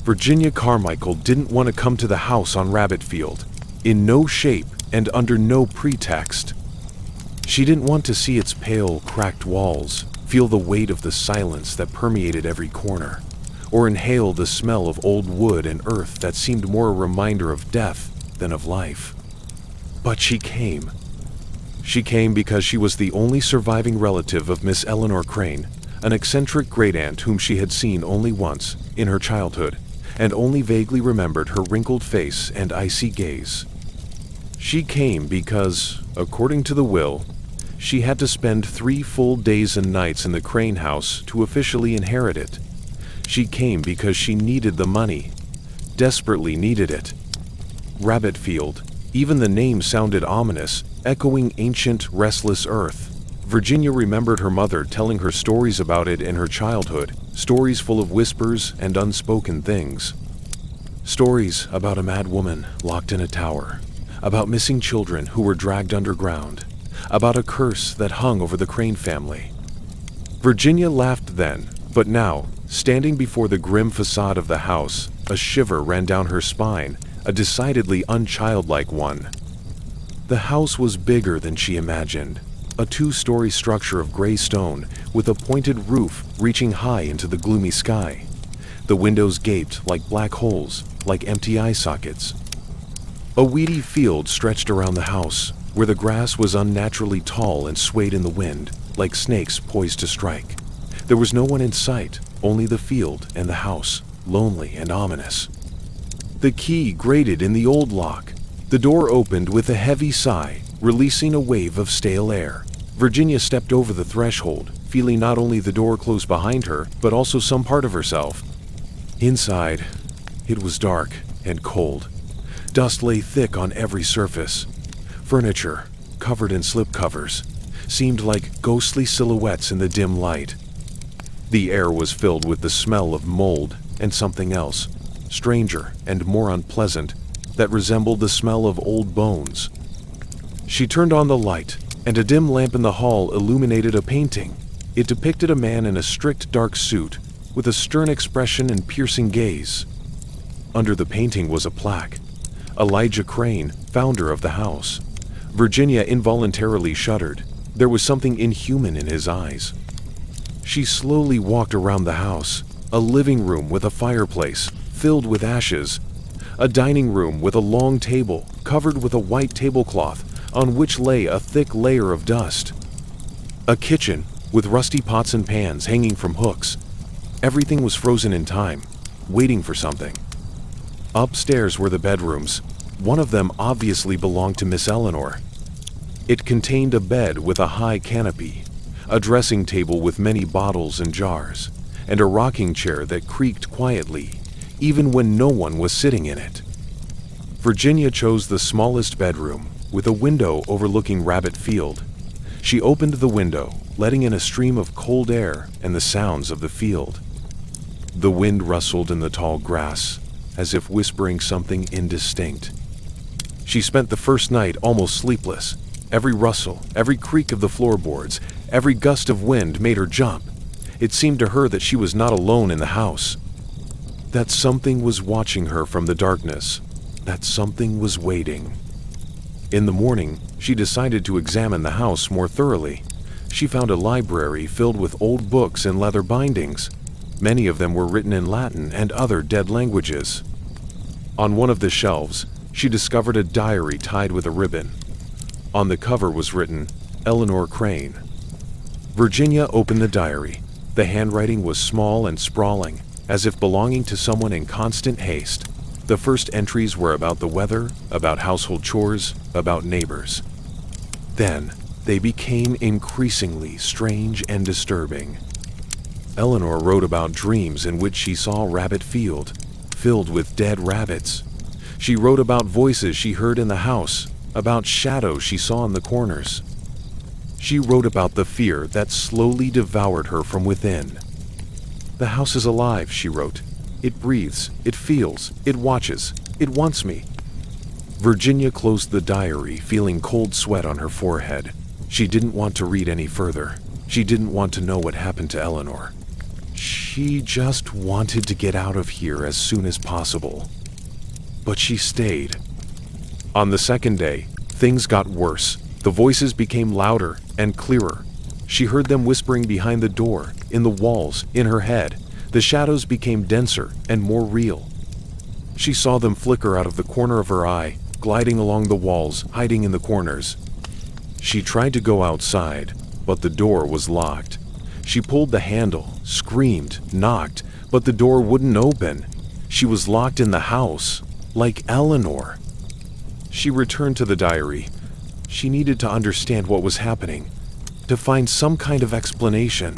Virginia Carmichael didn't want to come to the house on Rabbit Field, in no shape and under no pretext. She didn't want to see its pale, cracked walls, feel the weight of the silence that permeated every corner, or inhale the smell of old wood and earth that seemed more a reminder of death than of life. But she came. She came because she was the only surviving relative of Miss Eleanor Crane, an eccentric great-aunt whom she had seen only once, in her childhood, and only vaguely remembered her wrinkled face and icy gaze. She came because, according to the will, she had to spend 3 full days and nights in the Crane house to officially inherit it. She came because she needed the money, desperately needed it. Rabbit Field, even the name sounded ominous, echoing ancient, restless earth. Virginia remembered her mother telling her stories about it in her childhood, stories full of whispers and unspoken things. Stories about a mad woman locked in a tower, about missing children who were dragged underground, about a curse that hung over the Crane family. Virginia laughed then, but now, standing before the grim facade of the house, a shiver ran down her spine, a decidedly unchildlike one. The house was bigger than she imagined, a 2-story structure of gray stone with a pointed roof reaching high into the gloomy sky. The windows gaped like black holes, like empty eye sockets. A weedy field stretched around the house, where the grass was unnaturally tall and swayed in the wind, like snakes poised to strike. There was no one in sight, only the field and the house, lonely and ominous. The key grated in the old lock. The door opened with a heavy sigh, releasing a wave of stale air. Virginia stepped over the threshold, feeling not only the door close behind her, but also some part of herself. Inside, it was dark and cold. Dust lay thick on every surface. Furniture, covered in slipcovers, seemed like ghostly silhouettes in the dim light. The air was filled with the smell of mold and something else, stranger and more unpleasant, that resembled the smell of old bones. She turned on the light, and a dim lamp in the hall illuminated a painting. It depicted a man in a strict dark suit, with a stern expression and piercing gaze. Under the painting was a plaque. Elijah Crane, founder of the house. Virginia involuntarily shuddered. There was something inhuman in his eyes. She slowly walked around the house, a living room with a fireplace, filled with ashes, a dining room with a long table, covered with a white tablecloth, on which lay a thick layer of dust. A kitchen, with rusty pots and pans hanging from hooks. Everything was frozen in time, waiting for something. Upstairs were the bedrooms. One of them obviously belonged to Miss Eleanor. It contained a bed with a high canopy, a dressing table with many bottles and jars, and a rocking chair that creaked quietly, even when no one was sitting in it. Virginia chose the smallest bedroom, with a window overlooking Rabbit Field. She opened the window, letting in a stream of cold air and the sounds of the field. The wind rustled in the tall grass, as if whispering something indistinct. She spent the first night almost sleepless. Every rustle, every creak of the floorboards, every gust of wind made her jump. It seemed to her that she was not alone in the house, that something was watching her from the darkness, that something was waiting. In the morning, she decided to examine the house more thoroughly. She found a library filled with old books in leather bindings. Many of them were written in Latin and other dead languages. On one of the shelves, she discovered a diary tied with a ribbon. On the cover was written, Eleanor Crane. Virginia opened the diary. The handwriting was small and sprawling, as if belonging to someone in constant haste. The first entries were about the weather, about household chores, about neighbors. Then, they became increasingly strange and disturbing. Eleanor wrote about dreams in which she saw Rabbit Field, filled with dead rabbits. She wrote about voices she heard in the house, about shadows she saw in the corners. She wrote about the fear that slowly devoured her from within. The house is alive, she wrote. It breathes, it feels, it watches, it wants me. Virginia closed the diary, feeling cold sweat on her forehead. She didn't want to read any further. She didn't want to know what happened to Eleanor. She She just wanted to get out of here as soon as possible. But she stayed. On the second day, things got worse. The voices became louder and clearer. She heard them whispering behind the door, in the walls, in her head. The shadows became denser and more real. She saw them flicker out of the corner of her eye, gliding along the walls, hiding in the corners. She tried to go outside, but the door was locked. She pulled the handle, screamed, knocked, but the door wouldn't open. She was locked in the house, like Eleanor. She returned to the diary. She needed to understand what was happening, to find some kind of explanation.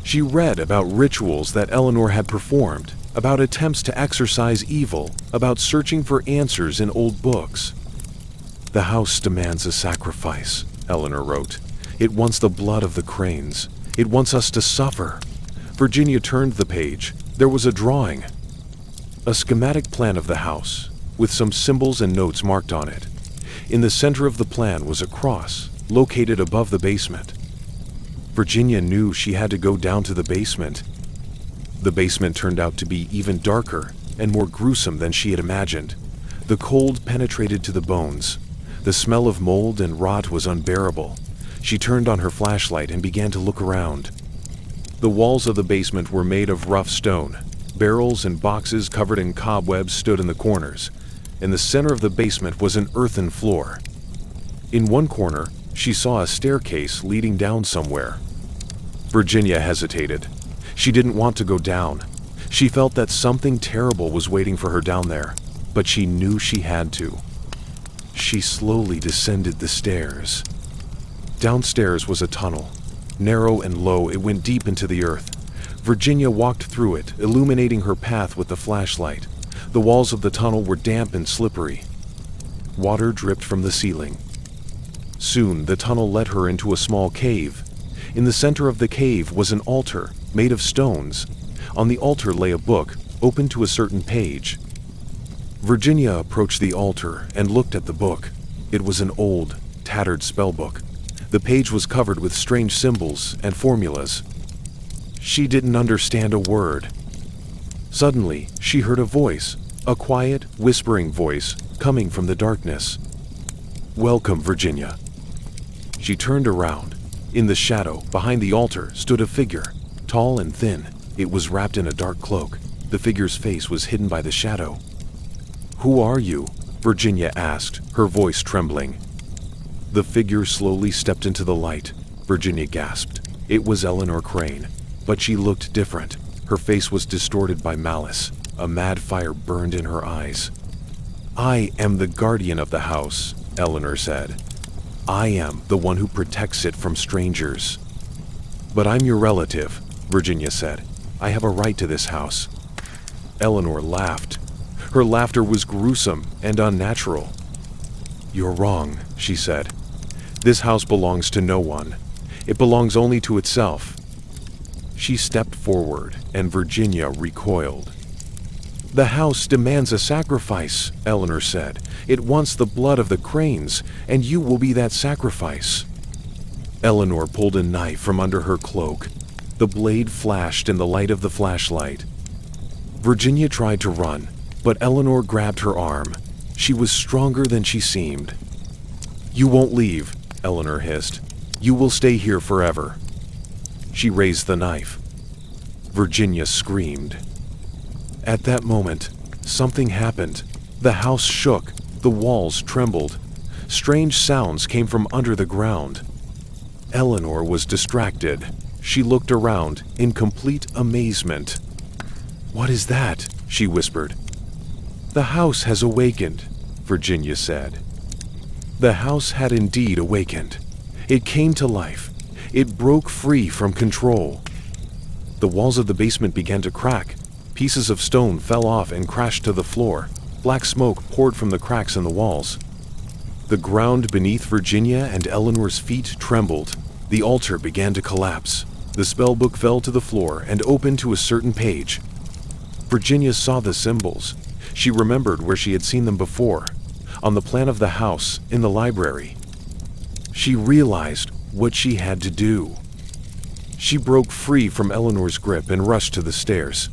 She read about rituals that Eleanor had performed, about attempts to exorcise evil, about searching for answers in old books. "The house demands a sacrifice," Eleanor wrote. "It wants the blood of the Cranes. It wants us to suffer." Virginia turned the page. There was a drawing. A schematic plan of the house, with some symbols and notes marked on it. In the center of the plan was a cross, located above the basement. Virginia knew she had to go down to the basement. The basement turned out to be even darker and more gruesome than she had imagined. The cold penetrated to the bones. The smell of mold and rot was unbearable. She turned on her flashlight and began to look around. The walls of the basement were made of rough stone. Barrels and boxes covered in cobwebs stood in the corners. In the center of the basement was an earthen floor. In one corner, she saw a staircase leading down somewhere. Virginia hesitated. She didn't want to go down. She felt that something terrible was waiting for her down there, but she knew she had to. She slowly descended the stairs. Downstairs was a tunnel. Narrow and low, it went deep into the earth. Virginia walked through it, illuminating her path with the flashlight. The walls of the tunnel were damp and slippery. Water dripped from the ceiling. Soon, the tunnel led her into a small cave. In the center of the cave was an altar made of stones. On the altar lay a book, open to a certain page. Virginia approached the altar and looked at the book. It was an old, tattered spellbook. The page was covered with strange symbols and formulas. She didn't understand a word. Suddenly, she heard a voice, a quiet, whispering voice, coming from the darkness. "Welcome, Virginia." She turned around. In the shadow, behind the altar, stood a figure, tall and thin. It was wrapped in a dark cloak. The figure's face was hidden by the shadow. "Who are you?" Virginia asked, her voice trembling. The figure slowly stepped into the light. Virginia gasped. It was Eleanor Crane, but she looked different. Her face was distorted by malice. A mad fire burned in her eyes. "I am the guardian of the house," Eleanor said. "I am the one who protects it from strangers." "But I'm your relative," Virginia said. "I have a right to this house." Eleanor laughed. Her laughter was gruesome and unnatural. "You're wrong," she said. "This house belongs to no one. It belongs only to itself." She stepped forward, and Virginia recoiled. "The house demands a sacrifice," Eleanor said. "It wants the blood of the Cranes, and you will be that sacrifice." Eleanor pulled a knife from under her cloak. The blade flashed in the light of the flashlight. Virginia tried to run, but Eleanor grabbed her arm. She was stronger than she seemed. "You won't leave," Eleanor hissed. "You will stay here forever." She raised the knife. Virginia screamed. At that moment, something happened. The house shook. The walls trembled. Strange sounds came from under the ground. Eleanor was distracted. She looked around in complete amazement. "What is that?" she whispered. "The house has awakened," Virginia said. The house had indeed awakened. It came to life. It broke free from control. The walls of the basement began to crack. Pieces of stone fell off and crashed to the floor. Black smoke poured from the cracks in the walls. The ground beneath Virginia and Eleanor's feet trembled. The altar began to collapse. The spellbook fell to the floor and opened to a certain page. Virginia saw the symbols. She remembered where she had seen them before, on the plan of the house in the library. She realized what she had to do. She broke free from Eleanor's grip and rushed to the stairs.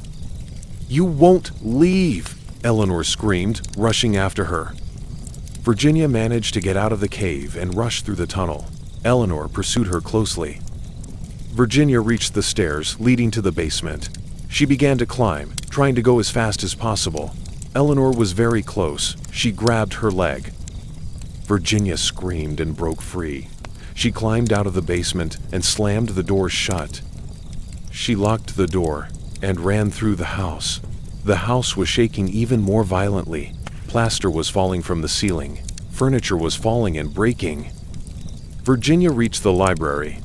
"You won't leave!" Eleanor screamed, rushing after her. Virginia managed to get out of the cave and rush through the tunnel. Eleanor pursued her closely. Virginia reached the stairs leading to the basement. She began to climb, trying to go as fast as possible. Eleanor was very close. She grabbed her leg. Virginia screamed and broke free. She climbed out of the basement and slammed the door shut. She locked the door and ran through the house. The house was shaking even more violently. Plaster was falling from the ceiling. Furniture was falling and breaking. Virginia reached the library.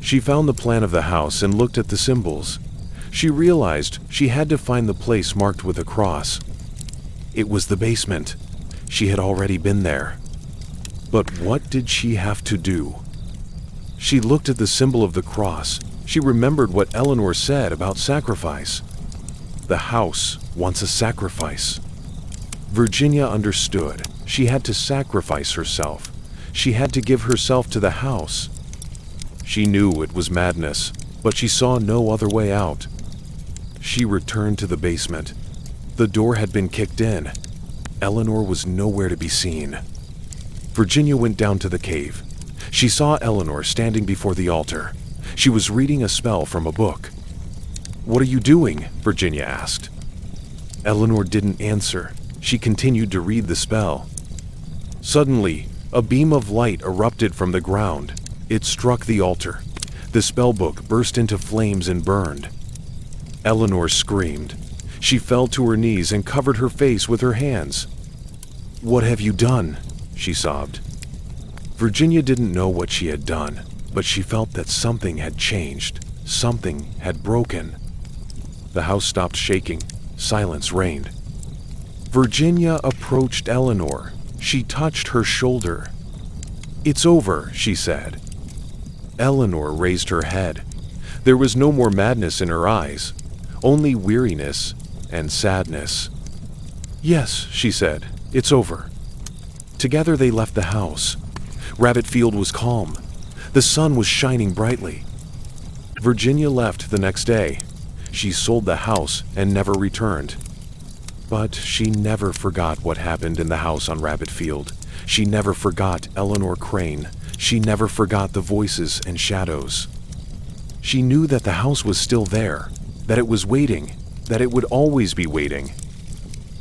She found the plan of the house and looked at the symbols. She realized she had to find the place marked with a cross. It was the basement. She had already been there. But what did she have to do? She looked at the symbol of the cross. She remembered what Eleanor said about sacrifice. The house wants a sacrifice. Virginia understood. She had to sacrifice herself. She had to give herself to the house. She knew it was madness, but she saw no other way out. She returned to the basement. The door had been kicked in. Eleanor was nowhere to be seen. Virginia went down to the cave. She saw Eleanor standing before the altar. She was reading a spell from a book. "What are you doing?" Virginia asked. Eleanor didn't answer. She continued to read the spell. Suddenly, a beam of light erupted from the ground. It struck the altar. The spellbook burst into flames and burned. Eleanor screamed. She fell to her knees and covered her face with her hands. "What have you done?" she sobbed. Virginia didn't know what she had done, but she felt that something had changed. Something had broken. The house stopped shaking. Silence reigned. Virginia approached Eleanor. She touched her shoulder. "It's over," she said. Eleanor raised her head. There was no more madness in her eyes, only weariness and sadness. "Yes," she said, "it's over." Together they left the house. Rabbit Field was calm. The sun was shining brightly. Virginia left the next day. She sold the house and never returned. But she never forgot what happened in the house on Rabbit Field. She never forgot Eleanor Crane. She never forgot the voices and shadows. She knew that the house was still there, that it was waiting, that it would always be waiting.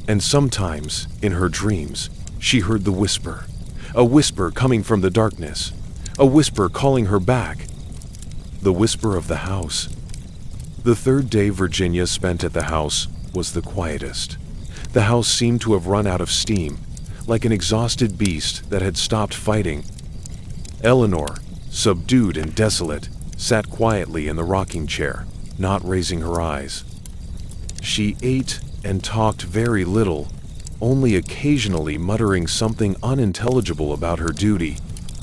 And sometimes, in her dreams, she heard the whisper, a whisper coming from the darkness, a whisper calling her back, the whisper of the house. The third day Virginia spent at the house was the quietest. The house seemed to have run out of steam, like an exhausted beast that had stopped fighting. Eleanor, subdued and desolate, sat quietly in the rocking chair, not raising her eyes. She ate and talked very little, only occasionally muttering something unintelligible about her duty,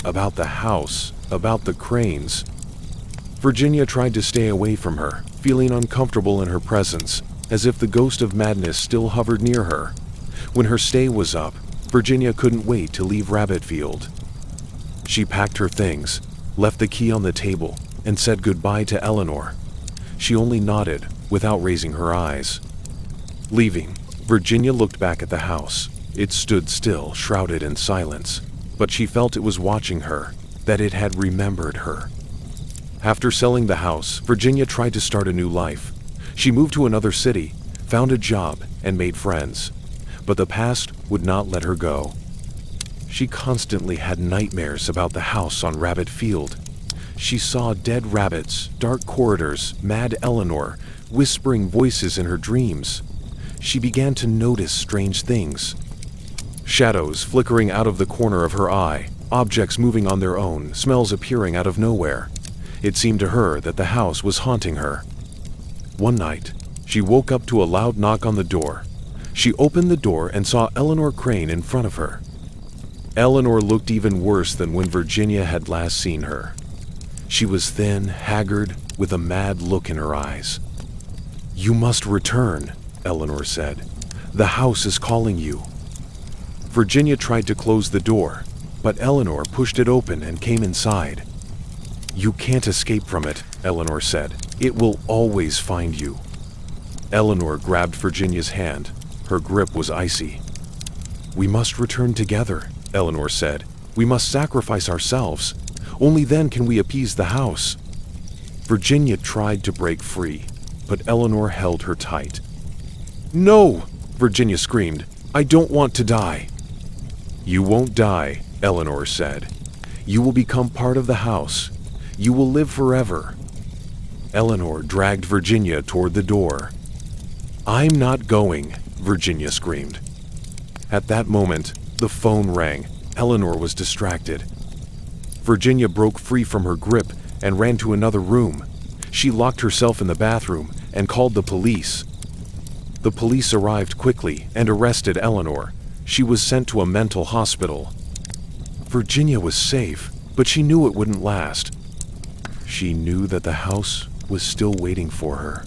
about the house, about the Cranes. Virginia tried to stay away from her, feeling uncomfortable in her presence, as if the ghost of madness still hovered near her. When her stay was up, Virginia couldn't wait to leave Rabbit Field. She packed her things, left the key on the table, and said goodbye to Eleanor. She only nodded, without raising her eyes. Leaving, Virginia looked back at the house. It stood still, shrouded in silence, but she felt it was watching her, that it had remembered her. After selling the house, Virginia tried to start a new life. She moved to another city, found a job, and made friends. But the past would not let her go. She constantly had nightmares about the house on Rabbit Field. She saw dead rabbits, dark corridors, mad Eleanor, whispering voices in her dreams. She began to notice strange things. Shadows flickering out of the corner of her eye, objects moving on their own, smells appearing out of nowhere. It seemed to her that the house was haunting her. One night, she woke up to a loud knock on the door. She opened the door and saw Eleanor Crane in front of her. Eleanor looked even worse than when Virginia had last seen her. She was thin, haggard, with a mad look in her eyes. "You must return," Eleanor said. "The house is calling you." Virginia tried to close the door, but Eleanor pushed it open and came inside. "You can't escape from it," Eleanor said. "It will always find you." Eleanor grabbed Virginia's hand. Her grip was icy. "We must return together," Eleanor said. "We must sacrifice ourselves. Only then can we appease the house." Virginia tried to break free, but Eleanor held her tight. "No!" Virginia screamed. "I don't want to die." "You won't die," Eleanor said. "You will become part of the house. You will live forever." Eleanor dragged Virginia toward the door. "I'm not going," Virginia screamed. At that moment, the phone rang. Eleanor was distracted. Virginia broke free from her grip and ran to another room. She locked herself in the bathroom and called the police. The police arrived quickly and arrested Eleanor. She was sent to a mental hospital. Virginia was safe, but she knew it wouldn't last. She knew that the house was still waiting for her.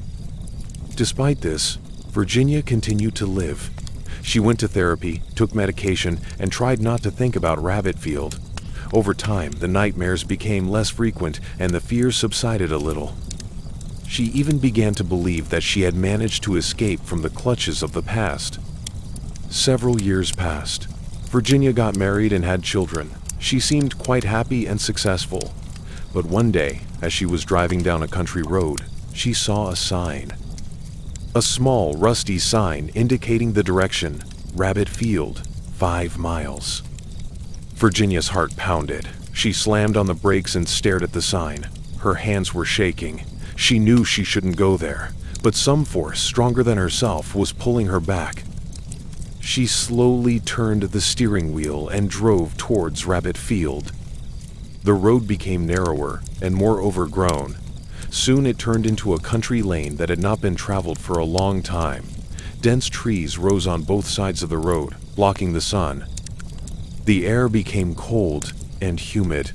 Despite this, Virginia continued to live. She went to therapy, took medication, and tried not to think about Rabbitfield. Over time, the nightmares became less frequent and the fears subsided a little. She even began to believe that she had managed to escape from the clutches of the past. Several years passed. Virginia got married and had children. She seemed quite happy and successful. But one day, as she was driving down a country road, she saw a sign. A small, rusty sign indicating the direction, Rabbit Field, 5 miles. Virginia's heart pounded. She slammed on the brakes and stared at the sign. Her hands were shaking. She knew she shouldn't go there, but some force stronger than herself was pulling her back. She slowly turned the steering wheel and drove towards Rabbit Field. The road became narrower and more overgrown. Soon it turned into a country lane that had not been traveled for a long time. Dense trees rose on both sides of the road, blocking the sun. The air became cold and humid.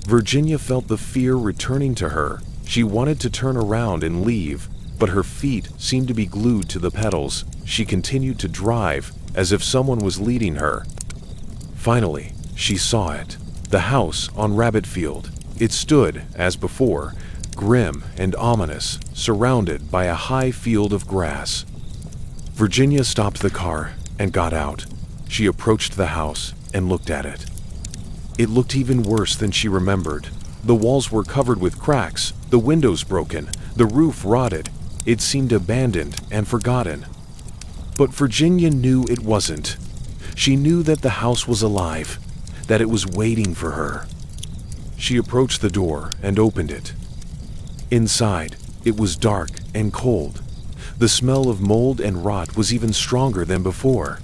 Virginia felt the fear returning to her. She wanted to turn around and leave, but her feet seemed to be glued to the pedals. She continued to drive, as if someone was leading her. Finally, she saw it. The house on Rabbit Field. It stood, as before, grim and ominous, surrounded by a high field of grass. Virginia stopped the car and got out. She approached the house and looked at it. It looked even worse than she remembered. The walls were covered with cracks, the windows broken, the roof rotted. It seemed abandoned and forgotten. But Virginia knew it wasn't. She knew that the house was alive, that it was waiting for her. She approached the door and opened it. Inside, it was dark and cold. The smell of mold and rot was even stronger than before.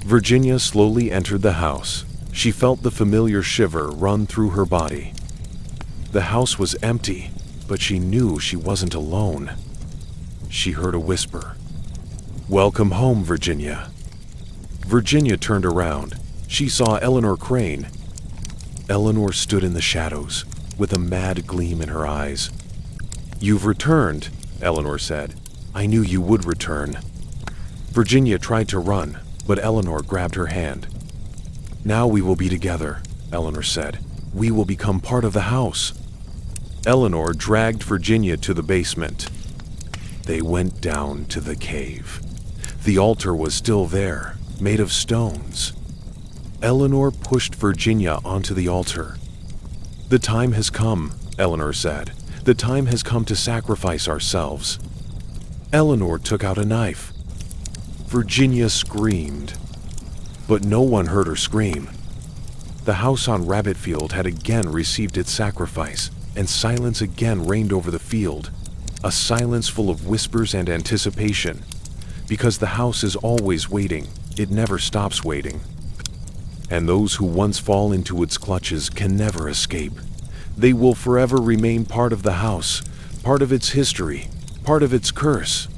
Virginia slowly entered the house. She felt the familiar shiver run through her body. The house was empty, but she knew she wasn't alone. She heard a whisper. "Welcome home, Virginia." Virginia turned around. She saw Eleanor Crane. Eleanor stood in the shadows, with a mad gleam in her eyes. "You've returned," Eleanor said. "I knew you would return." Virginia tried to run, but Eleanor grabbed her hand. "Now we will be together," Eleanor said. "We will become part of the house." Eleanor dragged Virginia to the basement. They went down to the cave. The altar was still there, made of stones. Eleanor pushed Virginia onto the altar. "The time has come," Eleanor said. "The time has come to sacrifice ourselves." Eleanor took out a knife. Virginia screamed, but no one heard her scream. The house on Rabbit Field had again received its sacrifice, and silence again reigned over the field, a silence full of whispers and anticipation. Because the house is always waiting, it never stops waiting. And those who once fall into its clutches can never escape. They will forever remain part of the house, part of its history, part of its curse.